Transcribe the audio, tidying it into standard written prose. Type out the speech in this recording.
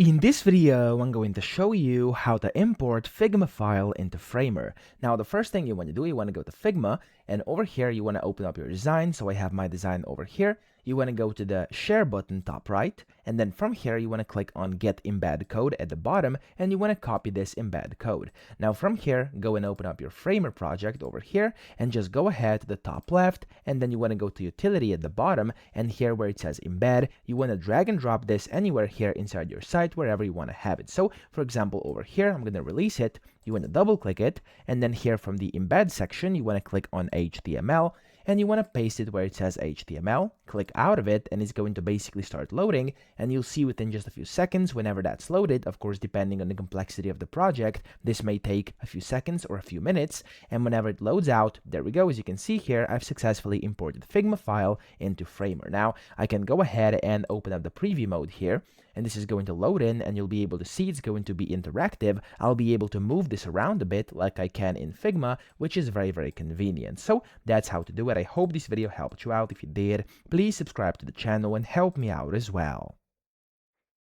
In this video, I'm going to show you how to import Figma file into Framer. Now, the first thing you want to do, you want to go to Figma, and over here, you want to open up your design. So I have my design over here. You want to go to the share button top right, and then from here, you want to click on get embed code at the bottom, and you want to copy this embed code. Now from here, go and open up your Framer project over here, and just go ahead to the top left, and then you want to go to utility at the bottom, and here where it says embed, you want to drag and drop this anywhere here inside your site, wherever you want to have it. So for example, over here, I'm going to release it. You want to double click it, and then here from the embed section, you want to click on HTML, and you want to paste it where it says HTML, click out of it, and it's going to basically start loading, and you'll see within just a few seconds whenever that's loaded. Of course, depending on the complexity of the project, this may take a few seconds or a few minutes, and whenever it loads out, there we go. As you can see here, I've successfully imported Figma file into Framer. Now, I can go ahead and open up the preview mode here, and this is going to load in, and you'll be able to see it's going to be interactive. I'll be able to move this around a bit like I can in Figma, which is very, very convenient. So that's how to do it. I hope this video helped you out. If you did, please subscribe to the channel and help me out as well.